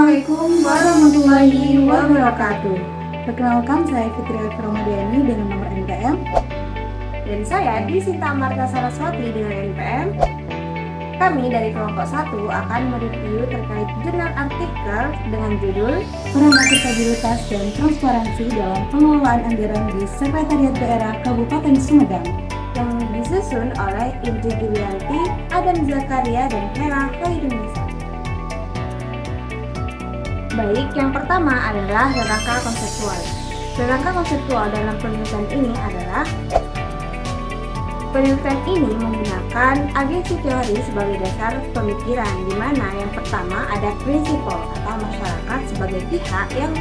Assalamualaikum warahmatullahi wabarakatuh. Perkenalkan, saya Fitri Ramadhani dengan nomor NPM. Dan saya Disinta Marta Saraswati dengan NPM. Kami dari kelompok 1 akan mereview terkait jurnal artikel dengan judul Peran Akuntabilitas dan Transparansi dalam Pengelolaan Anggaran di Sekretariat Daerah Kabupaten Sumedang yang disusun oleh Indri Julianti, Adam Zakaria, dan Hera Khairunisa. Baik, yang pertama adalah rangka konseptual. Rangka konseptual dalam penelitian ini adalah penelitian ini menggunakan agensi teori sebagai dasar pemikiran, di mana yang pertama ada prinsipal atau masyarakat sebagai pihak yang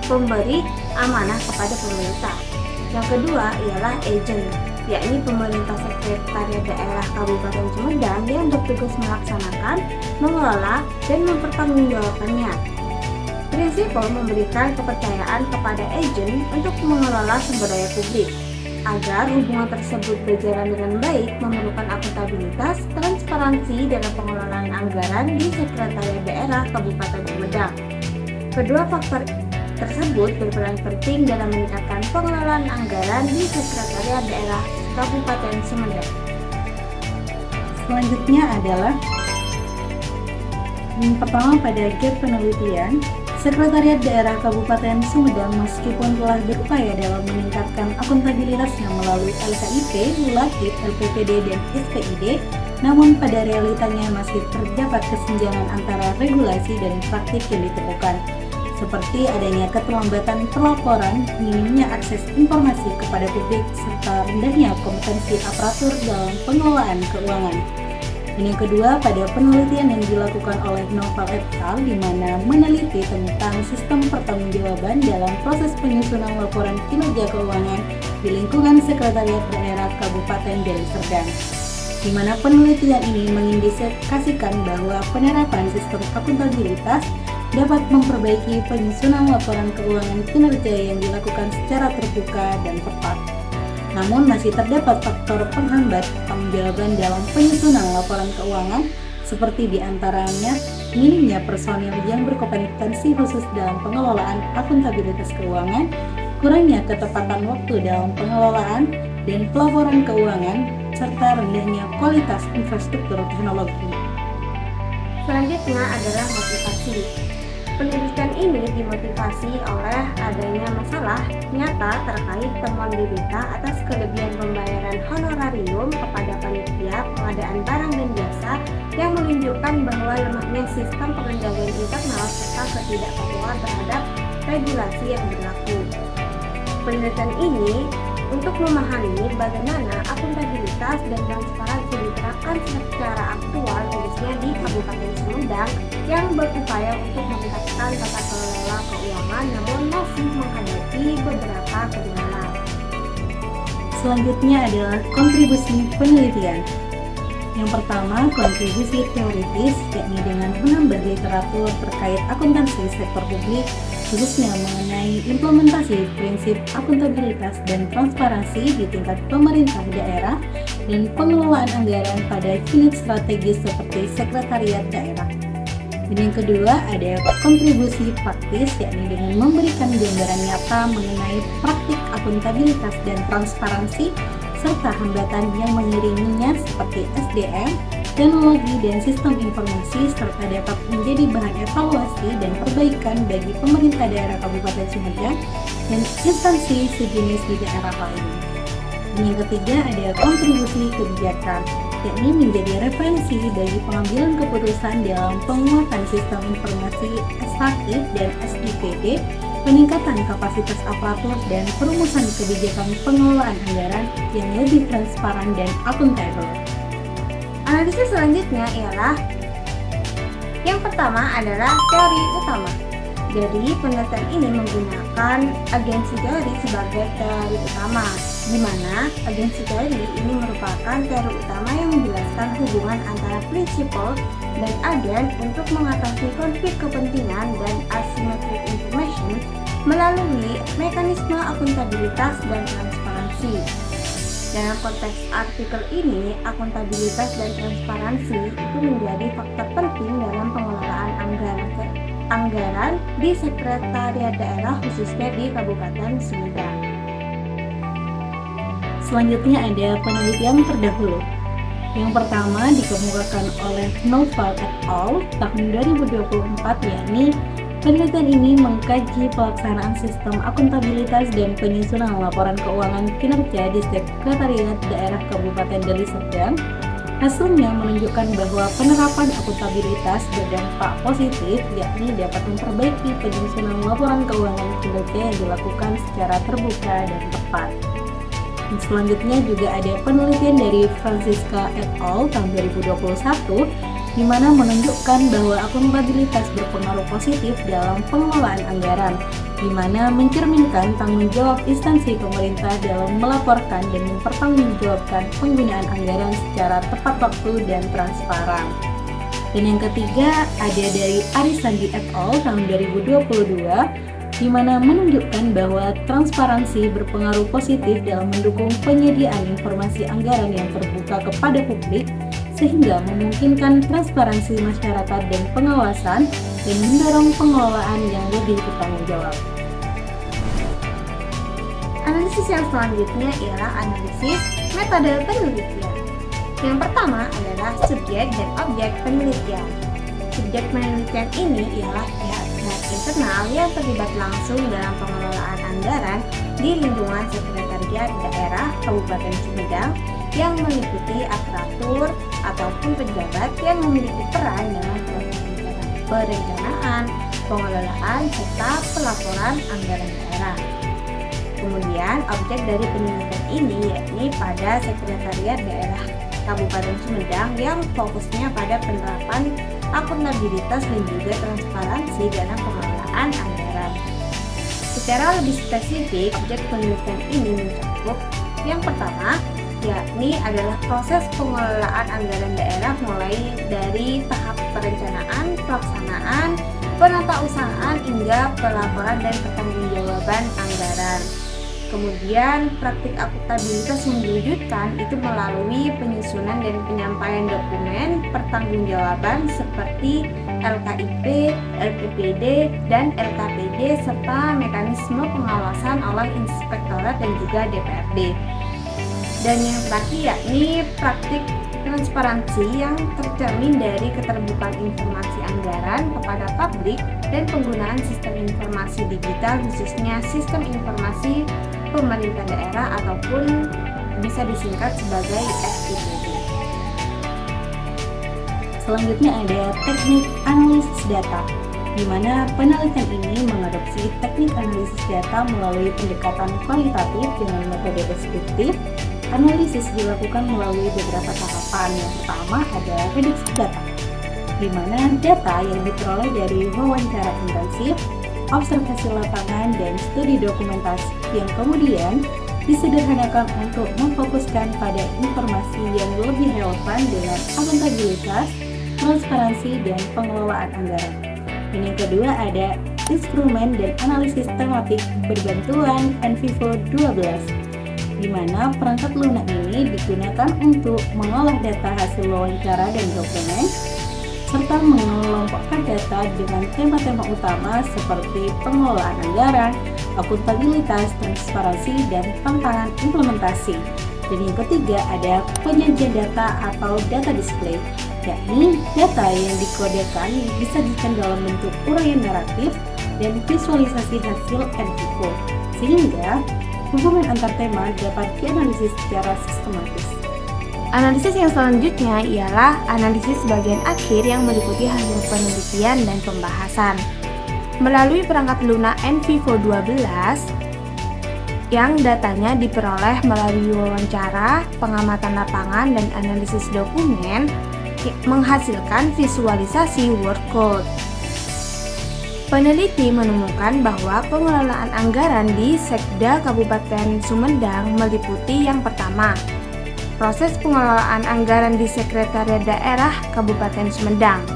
memberi amanah kepada pemerintah. Yang kedua ialah agent, yakni pemerintah sekretariat daerah Kabupaten Sumedang yang bertugas melaksanakan, mengelola, dan mempertanggungjawabkannya. Prinsipal memberikan kepercayaan kepada agen untuk mengelola sumber daya publik. Agar hubungan tersebut berjalan dengan baik, memerlukan akuntabilitas, transparansi dalam pengelolaan anggaran di Sekretariat Daerah Kabupaten Sumedang. Kedua faktor tersebut berperan penting dalam meningkatkan pengelolaan anggaran di Sekretariat Daerah Kabupaten Sumedang. Selanjutnya adalah yang pertama pada gap penelitian. Sekretariat Daerah Kabupaten Sumedang meskipun telah berupaya dalam meningkatkan akuntabilitasnya melalui LKIP, LULAKIP, LPPD, dan SPID, namun pada realitanya masih terdapat kesenjangan antara regulasi dan praktik yang ditemukan, seperti adanya keterlambatan pelaporan, minimnya akses informasi kepada publik, serta rendahnya kompetensi aparatur dalam pengelolaan keuangan. Dan yang kedua, pada penelitian yang dilakukan oleh Noval et al. Di mana meneliti tentang sistem pertanggungjawaban dalam proses penyusunan laporan kinerja keuangan di lingkungan Sekretariat Daerah Kabupaten Deli Serdang, di mana penelitian ini mengindikasikan bahwa penerapan sistem akuntabilitas dapat memperbaiki penyusunan laporan keuangan kinerja yang dilakukan secara terbuka dan tepat. Namun masih terdapat faktor penghambat pertanggungjawaban dalam penyusunan laporan keuangan, seperti diantaranya minimnya personil yang berkompetensi khusus dalam pengelolaan akuntabilitas keuangan, kurangnya ketepatan waktu dalam pengelolaan dan pelaporan keuangan, serta rendahnya kualitas infrastruktur teknologi. Selanjutnya adalah motivasi. Penelitian ini dimotivasi oleh adanya masalah nyata terkait temuan BPK atas kelebihan pembayaran honorarium kepada panitia pengadaan barang dan jasa yang menunjukkan bahwa lemahnya sistem pengendalian internal serta ketidakpatuhan terhadap regulasi yang berlaku. Penelitian ini untuk memahami bagaimana akuntabilitas dan transparansi diterapkan secara aktual khususnya di Kabupaten Sumedang yang berupaya untuk meningkatkan tata kelola keuangan namun masih menghadapi beberapa kendala. Selanjutnya adalah kontribusi penelitian. Yang pertama, kontribusi teoritis, yakni dengan menambah literatur terkait akuntansi sektor publik, khususnya mengenai implementasi prinsip akuntabilitas dan transparansi di tingkat pemerintah daerah dan pengelolaan anggaran pada unit strategis seperti sekretariat daerah. Dan yang kedua, ada kontribusi praktis, yakni dengan memberikan gambaran nyata mengenai praktik akuntabilitas dan transparansi serta hambatan yang mengiringinya seperti SDM, teknologi dan sistem informasi, serta dapat menjadi bahan evaluasi dan perbaikan bagi pemerintah daerah Kabupaten Sumedang dan instansi sejenis di daerah lain. Dan yang ketiga, ada kontribusi kebijakan, yakni menjadi referensi bagi pengambilan keputusan dalam penguatan sistem informasi SHI dan SIPD, peningkatan kapasitas aparatur, dan perumusan kebijakan pengelolaan anggaran yang lebih transparan dan akuntabel. Analisis selanjutnya ialah yang pertama adalah teori utama. Jadi penelitian ini menggunakan agensi teori sebagai teori utama, di mana agensi teori ini merupakan teori utama yang menjelaskan hubungan antara prinsipal dan agen untuk mengatasi konflik kepentingan dan asymmetric information melalui mekanisme akuntabilitas dan transparansi. Dalam konteks artikel ini, akuntabilitas dan transparansi itu menjadi faktor penting dalam pengelolaan anggaran di Sekretariat Daerah khususnya di Kabupaten Sumedang. Selanjutnya ada penelitian terdahulu. Yang pertama dikemukakan oleh Noval et al. Tahun 2024, yakni penelitian ini mengkaji pelaksanaan sistem akuntabilitas dan penyusunan laporan keuangan kinerja di Sekretariat Daerah Kabupaten Deli Serdang. Hasilnya menunjukkan bahwa penerapan akuntabilitas berdampak positif, yakni dapat memperbaiki penyusunan laporan keuangan kinerja yang dilakukan secara terbuka dan tepat. Dan selanjutnya juga ada penelitian dari Francisca et al. Tahun 2021, di mana menunjukkan bahwa akuntabilitas berpengaruh positif dalam pengelolaan anggaran, di mana mencerminkan tanggung jawab instansi pemerintah dalam melaporkan dan mempertanggungjawabkan penggunaan anggaran secara tepat waktu dan transparan. Dan yang ketiga ada dari Arisandi et al. Tahun 2022, di mana menunjukkan bahwa transparansi berpengaruh positif dalam mendukung penyediaan informasi anggaran yang terbuka kepada publik, sehingga memungkinkan transparansi masyarakat dan pengawasan dan mendorong pengelolaan yang lebih bertanggung jawab. Analisis yang selanjutnya ialah analisis metode penelitian. Yang pertama adalah subjek dan objek penelitian. Subjek penelitian ini ialah pihak-pihak internal yang terlibat langsung dalam pengelolaan anggaran di lingkungan Sekretariat Daerah Kabupaten Sumedang yang meliputi aparatur ataupun pejabat yang memiliki peran dalam proses perencanaan, pengelolaan, serta pelaporan anggaran daerah. Kemudian objek dari penelitian ini yakni pada Sekretariat Daerah Kabupaten Sumedang yang fokusnya pada penerapan akuntabilitas dan juga transparansi dalam pengelolaan anggaran. Secara lebih spesifik, objek penelitian ini mencakup yang pertama, yakni adalah proses pengelolaan anggaran daerah mulai dari tahap perencanaan, pelaksanaan, penatausahaan hingga pelaporan dan pertanggungjawaban anggaran. Kemudian praktik akuntabilitas yang diwujudkan itu melalui penyusunan dan penyampaian dokumen pertanggungjawaban seperti LKIP, LPPD, dan LKPD serta mekanisme pengawasan oleh inspektorat dan juga DPRD. Dan yang terakhir yakni praktik transparansi yang tercermin dari keterbukaan informasi anggaran kepada publik dan penggunaan sistem informasi digital khususnya sistem informasi pemerintah daerah ataupun bisa disingkat sebagai SIPD. Selanjutnya ada teknik analisis data, di mana penelitian ini mengadopsi teknik analisis data melalui pendekatan kualitatif dengan metode deskriptif. Analisis dilakukan melalui beberapa tahapan. Yang pertama ada reduksi data, di mana data yang diperoleh dari wawancara intensif, observasi lapangan, dan studi dokumentasi yang kemudian disederhanakan untuk memfokuskan pada informasi yang lebih relevan dengan akuntabilitas, transparansi, dan pengelolaan anggaran. Dan yang kedua ada instrumen dan analisis tematik berbantuan NVivo 12, di mana perangkat lunak ini digunakan untuk mengolah data hasil wawancara dan dokumen, serta mengelompokkan data dengan tema-tema utama seperti pengelolaan anggaran, akuntabilitas, transparansi, dan tantangan implementasi. Dan yang ketiga ada penyajian data atau data display, yakni data yang dikodekan disajikan dalam bentuk uraian naratif dan visualisasi hasil NVivo, sehingga hubungan antar tema dapat dianalisis secara sistematis. Analisis yang selanjutnya ialah analisis bagian akhir yang meliputi hasil penelitian dan pembahasan. Melalui perangkat lunak NVivo 12 yang datanya diperoleh melalui wawancara, pengamatan lapangan, dan analisis dokumen menghasilkan visualisasi word cloud. Peneliti menemukan bahwa pengelolaan anggaran di Sekda Kabupaten Sumedang meliputi yang pertama, proses pengelolaan anggaran di Sekretariat Daerah Kabupaten Sumedang.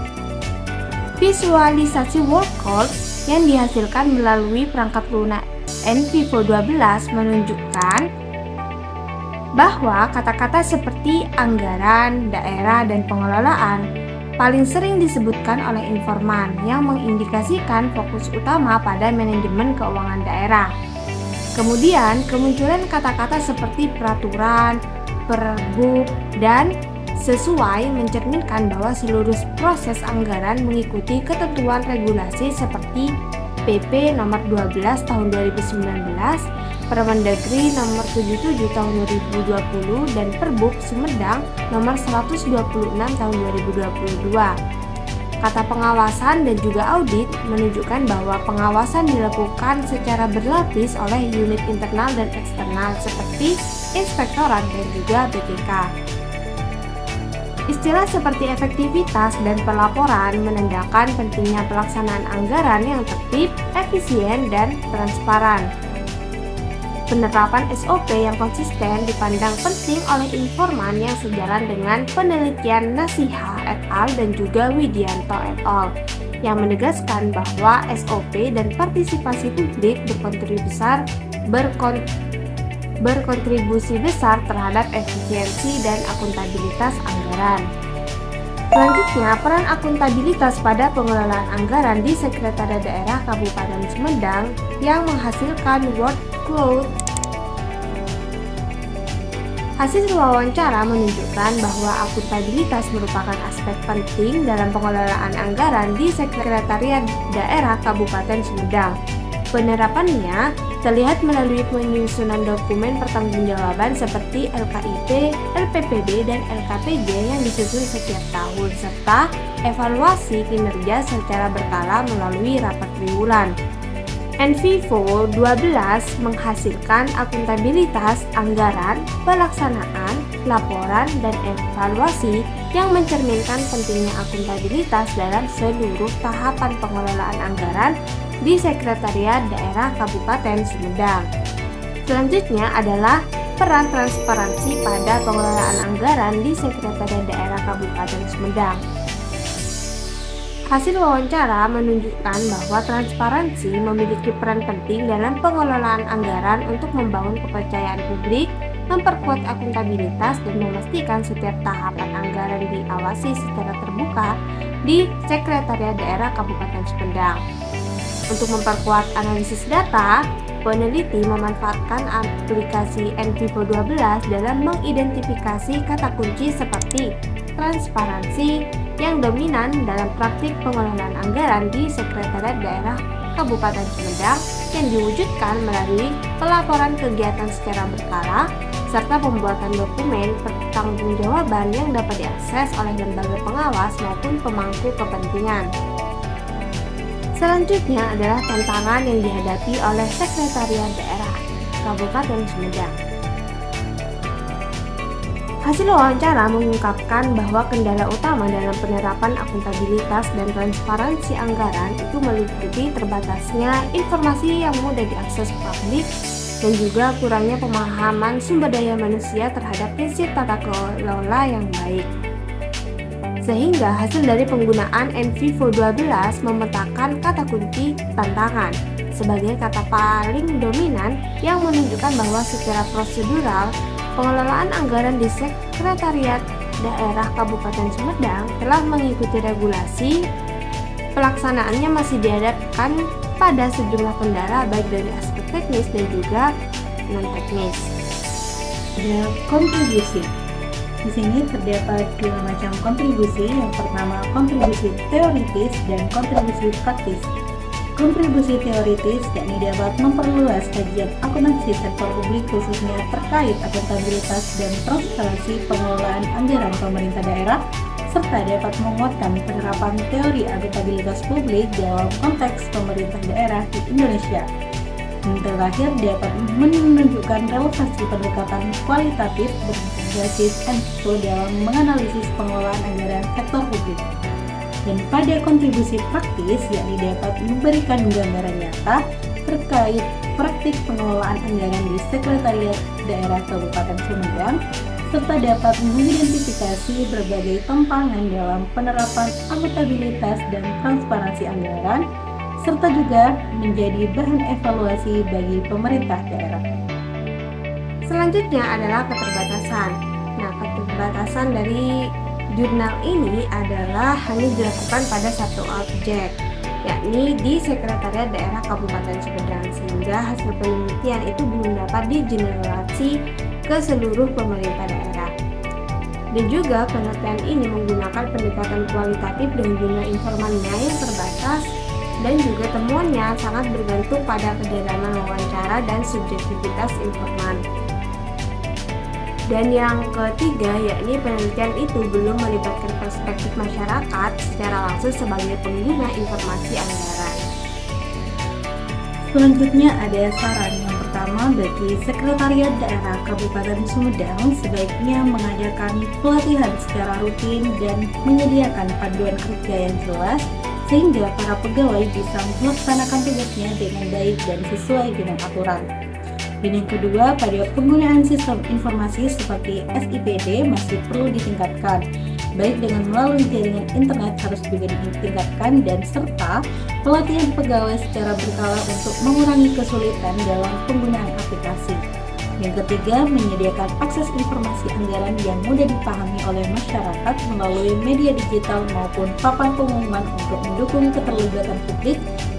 Visualisasi word cloud yang dihasilkan melalui perangkat lunak NVivo 12 menunjukkan bahwa kata-kata seperti anggaran, daerah, dan pengelolaan paling sering disebutkan oleh informan yang mengindikasikan fokus utama pada manajemen keuangan daerah. Kemudian, kemunculan kata-kata seperti peraturan, perbuk, dan sesuai mencerminkan bahwa seluruh proses anggaran mengikuti ketentuan regulasi seperti PP nomor 12 tahun 2019, Permendagri nomor 77 tahun 2020, dan Perbuk Sumedang nomor 126 tahun 2022. Kata pengawasan dan juga audit menunjukkan bahwa pengawasan dilakukan secara berlapis oleh unit internal dan eksternal seperti inspektorat dan juga BPK. Istilah seperti efektivitas dan pelaporan menandakan pentingnya pelaksanaan anggaran yang tertib, efisien, dan transparan. Penerapan SOP yang konsisten dipandang penting oleh informan yang sejalan dengan penelitian Nasiha et al. Dan juga Widianto et al. Yang menegaskan bahwa SOP dan partisipasi publik berkontribusi besar terhadap efisiensi dan akuntabilitas anggaran. Selanjutnya, peran akuntabilitas pada pengelolaan anggaran di Sekretariat Daerah Kabupaten Sumedang yang menghasilkan workload. Hasil wawancara menunjukkan bahwa akuntabilitas merupakan aspek penting dalam pengelolaan anggaran di Sekretariat Daerah Kabupaten Sumedang. Penerapannya terlihat melalui penyusunan dokumen pertanggungjawaban seperti LKIP, LPPD, dan LKPJ yang disusun setiap tahun, serta evaluasi kinerja secara berkala melalui rapat triwulan. NVIVO 12 menghasilkan akuntabilitas anggaran, pelaksanaan, laporan, dan evaluasi yang mencerminkan pentingnya akuntabilitas dalam seluruh tahapan pengelolaan anggaran di Sekretariat Daerah Kabupaten Sumedang. Selanjutnya adalah peran transparansi pada pengelolaan anggaran di Sekretariat Daerah Kabupaten Sumedang. Hasil wawancara menunjukkan bahwa transparansi memiliki peran penting dalam pengelolaan anggaran untuk membangun kepercayaan publik, memperkuat akuntabilitas, dan memastikan setiap tahapan anggaran diawasi secara terbuka di Sekretariat Daerah Kabupaten Sumedang. Untuk memperkuat analisis data, peneliti memanfaatkan aplikasi NVIVO 12 dalam mengidentifikasi kata kunci seperti transparansi yang dominan dalam praktik pengelolaan anggaran di Sekretariat Daerah Kabupaten Sumedang yang diwujudkan melalui pelaporan kegiatan secara berkala serta pembuatan dokumen pertanggungjawaban yang dapat diakses oleh lembaga pengawas maupun pemangku kepentingan. Selanjutnya adalah tantangan yang dihadapi oleh Sekretariat Daerah Kabupaten Sumedang. Hasil wawancara mengungkapkan bahwa kendala utama dalam penerapan akuntabilitas dan transparansi anggaran itu meliputi terbatasnya informasi yang mudah diakses publik dan juga kurangnya pemahaman sumber daya manusia terhadap prinsip tata kelola yang baik. Sehingga hasil dari penggunaan NVIVO 12 memetakan kata kunci tantangan sebagai kata paling dominan yang menunjukkan bahwa secara prosedural pengelolaan anggaran di Sekretariat Daerah Kabupaten Sumedang telah mengikuti regulasi. Pelaksanaannya masih dihadapkan pada sejumlah kendala baik dari aspek teknis dan juga non-teknis. Ada kontribusi. Di sini terdapat dua macam kontribusi. Yang pertama, kontribusi teoritis dan kontribusi praktis. Kontribusi teoritis yakni dapat memperluas kajian akuntansi sektor publik khususnya terkait akuntabilitas dan transparansi pengelolaan anggaran pemerintah daerah serta dapat menguatkan penerapan teori akuntabilitas publik dalam konteks pemerintah daerah di Indonesia. Dan terakhir dapat menunjukkan relevansi pendekatan kualitatif berbasis NVIVO dalam menganalisis pengelolaan anggaran sektor publik. Dan pada kontribusi praktis yakni dapat memberikan gambaran nyata terkait praktik pengelolaan anggaran di Sekretariat Daerah Kabupaten Sumedang serta dapat mengidentifikasi berbagai tantangan dalam penerapan akuntabilitas dan transparansi anggaran serta juga menjadi bahan evaluasi bagi pemerintah daerah. Selanjutnya adalah keterbatasan. Nah, keterbatasan Jurnal ini adalah hanya dilakukan pada satu objek, yakni di Sekretariat Daerah Kabupaten Sumedang, sehingga hasil penelitian itu belum dapat digeneralisasi ke seluruh pemerintah daerah. Dan juga penelitian ini menggunakan pendekatan kualitatif dengan jumlah informannya yang terbatas, dan juga temuannya sangat bergantung pada kedalaman wawancara dan subjektivitas informan. Dan yang ketiga, yakni penelitian itu belum melibatkan perspektif masyarakat secara langsung sebagai pengguna informasi anggaran. Selanjutnya ada saran yang pertama bagi Sekretariat Daerah Kabupaten Sumedang sebaiknya mengadakan pelatihan secara rutin dan menyediakan panduan kerja yang jelas sehingga para pegawai bisa melaksanakan tugasnya dengan baik dan sesuai dengan aturan. Dan yang kedua, pada penggunaan sistem informasi seperti SIPD masih perlu ditingkatkan, baik dengan melalui jaringan internet harus juga ditingkatkan, dan serta pelatihan pegawai secara berkala untuk mengurangi kesulitan dalam penggunaan aplikasi. Yang ketiga, menyediakan akses informasi anggaran yang mudah dipahami oleh masyarakat melalui media digital maupun papan pengumuman untuk mendukung keterlibatan publik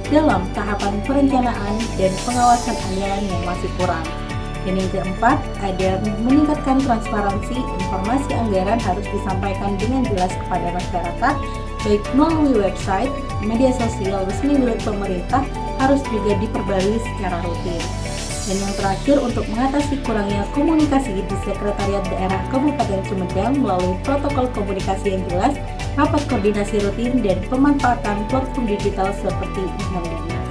dalam tahapan perencanaan dan pengawasan anggaran yang masih kurang. Dan yang keempat, ada meningkatkan transparansi informasi anggaran harus disampaikan dengan jelas kepada masyarakat, baik melalui website, media sosial resmi milik pemerintah harus juga diperbarui secara rutin. Dan yang terakhir, untuk mengatasi kurangnya komunikasi di Sekretariat Daerah Kabupaten Sumedang melalui protokol komunikasi yang jelas, rapat koordinasi rutin, dan pemanfaatan platform digital seperti email dan SMS.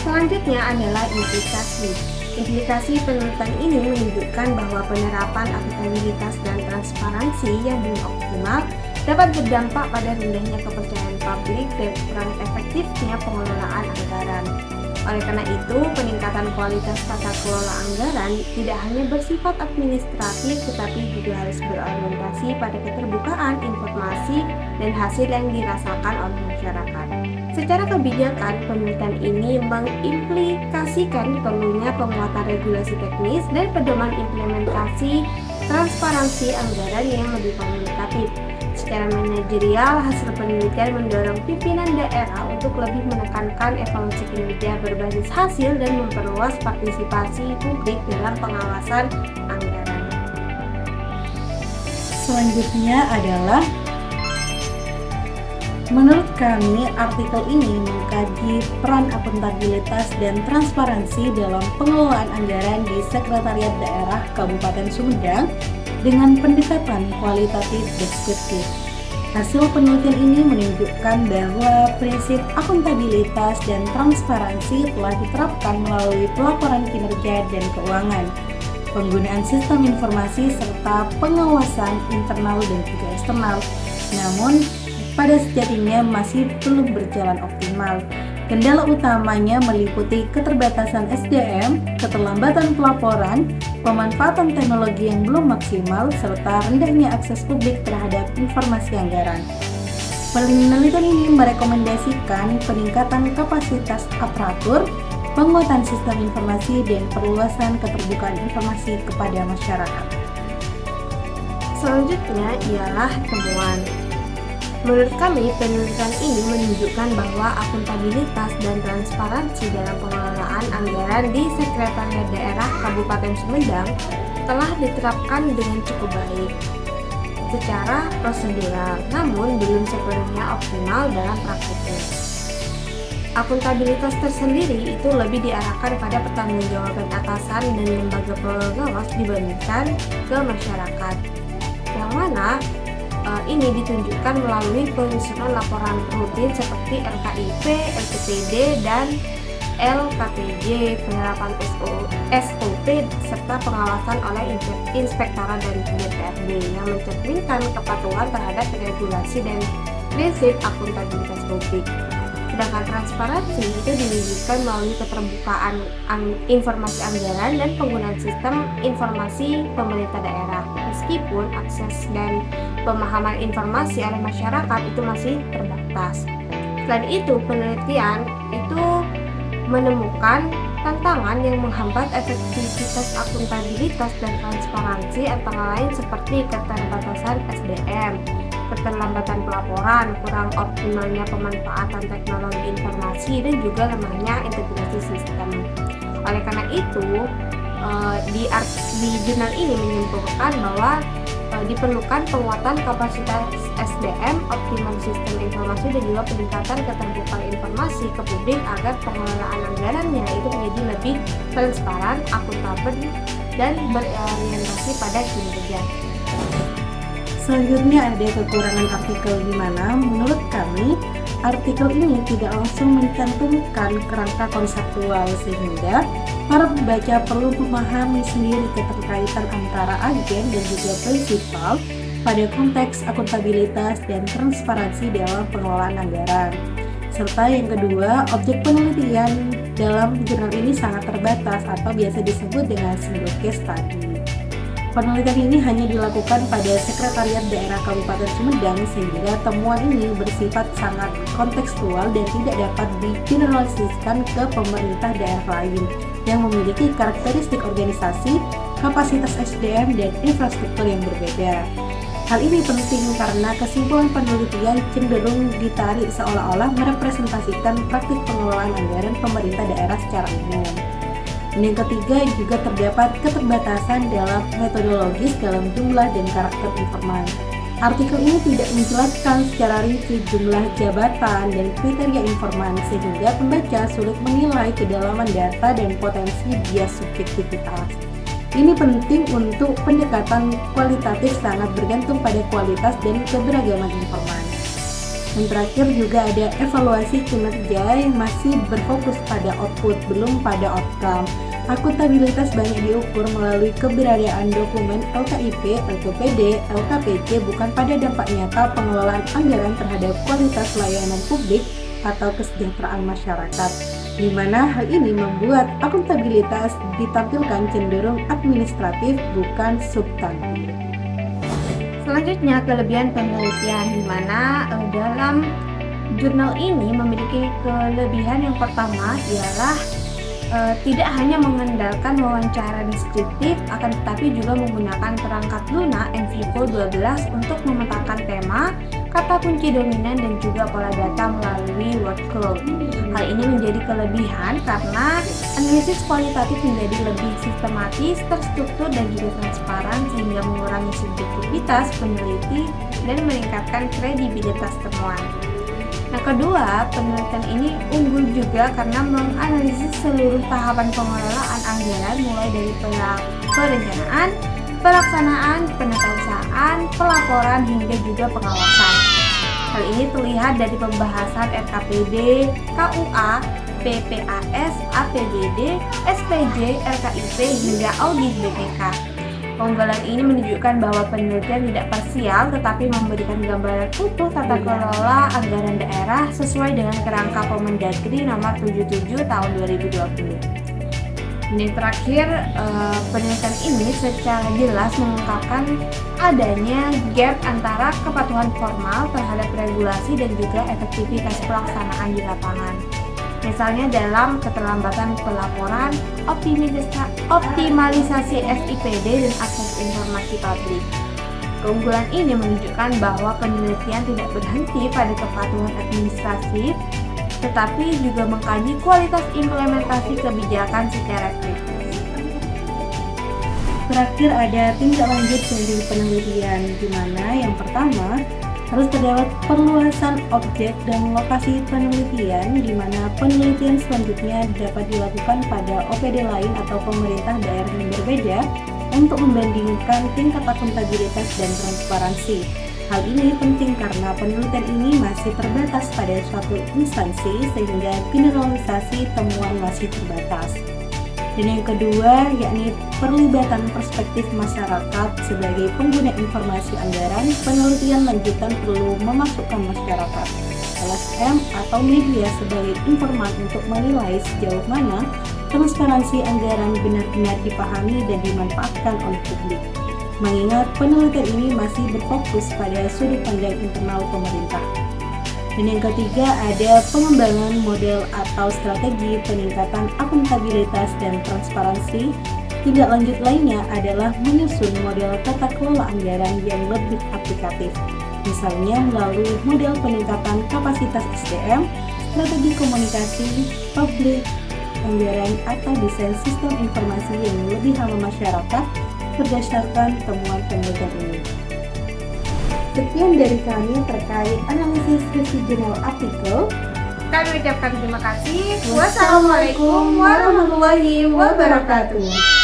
Selanjutnya adalah implikasi. Implikasi penelitian ini menunjukkan bahwa penerapan akuntabilitas dan transparansi yang belum optimal dapat berdampak pada rendahnya kepercayaan publik dan kurang efektifnya pengelolaan anggaran. Oleh karena itu, peningkatan kualitas tata kelola anggaran tidak hanya bersifat administratif, tetapi juga harus berorientasi pada keterbukaan informasi dan hasil yang dirasakan oleh masyarakat. Secara kebijakan, penelitian ini mengimplikasikan perlunya penguatan regulasi teknis dan pedoman implementasi transparansi anggaran yang lebih komunikatif. Secara manajerial, hasil penelitian mendorong pimpinan daerah untuk lebih menekankan evaluasi kinerja berbasis hasil dan memperluas partisipasi publik dalam pengawasan anggaran. Selanjutnya adalah, menurut kami, artikel ini mengkaji peran akuntabilitas dan transparansi dalam pengelolaan anggaran di Sekretariat Daerah Kabupaten Sumedang dengan pendekatan kualitatif deskriptif. Hasil penelitian ini menunjukkan bahwa prinsip akuntabilitas dan transparansi telah diterapkan melalui pelaporan kinerja dan keuangan, penggunaan sistem informasi, serta pengawasan internal dan juga eksternal. Namun, pada sejatinya masih belum berjalan optimal. Kendala utamanya meliputi keterbatasan SDM, keterlambatan pelaporan, pemanfaatan teknologi yang belum maksimal, serta rendahnya akses publik terhadap informasi anggaran. Penelitian ini merekomendasikan peningkatan kapasitas aparatur, penguatan sistem informasi, dan perluasan keterbukaan informasi kepada masyarakat. Selanjutnya ialah temuan. Menurut kami, penelitian ini menunjukkan bahwa akuntabilitas dan transparansi dalam pengelolaan anggaran di Sekretariat Daerah Kabupaten Sumedang telah diterapkan dengan cukup baik secara prosedural, namun belum sepenuhnya optimal dalam praktiknya. Akuntabilitas tersendiri itu lebih diarahkan pada pertanggungjawaban atasan dan lembaga pengawas dibandingkan ke masyarakat, yang mana ini ditunjukkan melalui penyusunan laporan rutin seperti LKIP, LPPD, dan LKPJ, penerapan SOP, serta pengawasan oleh Inspektorat dan DPRD yang mencerminkan kepatuhan terhadap regulasi dan prinsip akuntabilitas publik. Sedangkan transparansi itu diwujudkan melalui keterbukaan informasi anggaran dan penggunaan sistem informasi pemerintah daerah, meskipun akses dan pemahaman informasi oleh masyarakat itu masih terbatas. Selain itu, penelitian itu menemukan Tantangan yang menghambat efektivitas akuntabilitas dan transparansi antara lain seperti keterbatasan SDM, keterlambatan pelaporan, kurang optimalnya pemanfaatan teknologi informasi, dan juga lemahnya integrasi sistem. Oleh karena itu, di jurnal ini menyimpulkan bahwa diperlukan penguatan kapasitas SDM, optimal sistem informasi, dan juga peningkatan keterbukaan informasi ke publik agar pengelolaan anggarannya itu menjadi lebih transparan, akuntabel, dan berorientasi pada kinerja. Selanjutnya ada kekurangan artikel di mana menurut kami artikel ini tidak langsung mencantumkan kerangka konseptual sehingga para pembaca perlu memahami sendiri keterkaitan antara agen dan juga prinsipal pada konteks akuntabilitas dan transparansi dalam pengelolaan anggaran. Serta yang kedua, objek penelitian dalam jurnal ini sangat terbatas atau biasa disebut dengan single case study. Penelitian ini hanya dilakukan pada Sekretariat Daerah Kabupaten Sumedang sehingga temuan ini bersifat sangat kontekstual dan tidak dapat digeneralisasikan ke pemerintah daerah lain yang memiliki karakteristik organisasi, kapasitas SDM, dan infrastruktur yang berbeda. Hal ini penting karena kesimpulan penelitian cenderung ditarik seolah-olah merepresentasikan praktik pengelolaan anggaran pemerintah daerah secara umum. Dan yang ketiga juga terdapat keterbatasan dalam metodologis dalam jumlah dan karakter informan. Artikel ini tidak menjelaskan secara rinci jumlah jabatan dan kriteria informan sehingga pembaca sulit menilai kedalaman data dan potensi bias subjektivitas. Ini penting untuk pendekatan kualitatif sangat bergantung pada kualitas dan keberagaman informan. Dan terakhir juga ada evaluasi kinerja yang masih berfokus pada output, belum pada outcome. Akuntabilitas banyak diukur melalui keberadaan dokumen LKIP, LKPD, LKPC bukan pada dampak nyata pengelolaan anggaran terhadap kualitas layanan publik atau kesejahteraan masyarakat, di mana hal ini membuat akuntabilitas ditampilkan cenderung administratif bukan substantif. Selanjutnya, kelebihan penelitian, di mana dalam jurnal ini memiliki kelebihan yang pertama ialah tidak hanya mengandalkan wawancara deskriptif, akan tetapi juga menggunakan perangkat Luna NVivo 12 untuk memetakan tema, kata kunci dominan, dan juga pola data melalui word cloud. Hal ini menjadi kelebihan karena analisis kualitatif menjadi lebih sistematis, terstruktur, dan juga transparan sehingga mengurangi subjektivitas peneliti dan meningkatkan kredibilitas temuan. Yang kedua, penelitian ini unggul juga karena menganalisis seluruh tahapan pengelolaan anggaran mulai dari perencanaan, pelaksanaan, penetausahaan, pelaporan, hingga juga pengawasan. Hal ini terlihat dari pembahasan RKPD, KUA, PPAS, APBD, SPJ, RKIP, hingga audit BPK. Keunggulan ini menunjukkan bahwa penelitian tidak parsial tetapi memberikan gambaran utuh tata kelola anggaran daerah sesuai dengan kerangka Permendagri nomor 77 tahun 2020. Ini terakhir, penelitian ini secara jelas mengungkapkan adanya gap antara kepatuhan formal terhadap regulasi dan juga efektivitas pelaksanaan di lapangan. Misalnya dalam keterlambatan pelaporan, optimalisasi SIPD, dan akses informasi publik. Keunggulan ini menunjukkan bahwa penelitian tidak berhenti pada kepatuhan administratif, tetapi juga mengkaji kualitas implementasi kebijakan secara kritis. Terakhir ada tindak lanjut dari penelitian, di mana yang pertama harus terdapat perluasan objek dan lokasi penelitian, di mana penelitian selanjutnya dapat dilakukan pada OPD lain atau pemerintah daerah yang berbeda untuk membandingkan tingkat akuntabilitas dan transparansi. Hal ini penting karena penelitian ini masih terbatas pada suatu instansi sehingga generalisasi temuan masih terbatas. Dan yang kedua yakni perlibatan perspektif masyarakat sebagai pengguna informasi anggaran. Penelitian lanjutan perlu memasukkan masyarakat, LSM atau media sebagai informan untuk menilai sejauh mana transparansi anggaran benar-benar dipahami dan dimanfaatkan oleh publik. Mengingat penelitian ini masih berfokus pada sudut pandang internal pemerintah. Dan yang ketiga ada pengembangan model atau strategi peningkatan akuntabilitas dan transparansi. Tindak lanjut lainnya adalah menyusun model tata kelola anggaran yang lebih aplikatif, misalnya melalui model peningkatan kapasitas SDM, strategi komunikasi, publik, anggaran, atau desain sistem informasi yang lebih ramah masyarakat berdasarkan temuan penelitian ini. Sekian dari kami terkait analisis review jurnal artikel. Kami ucapkan terima kasih. Wassalamualaikum warahmatullahi wabarakatuh.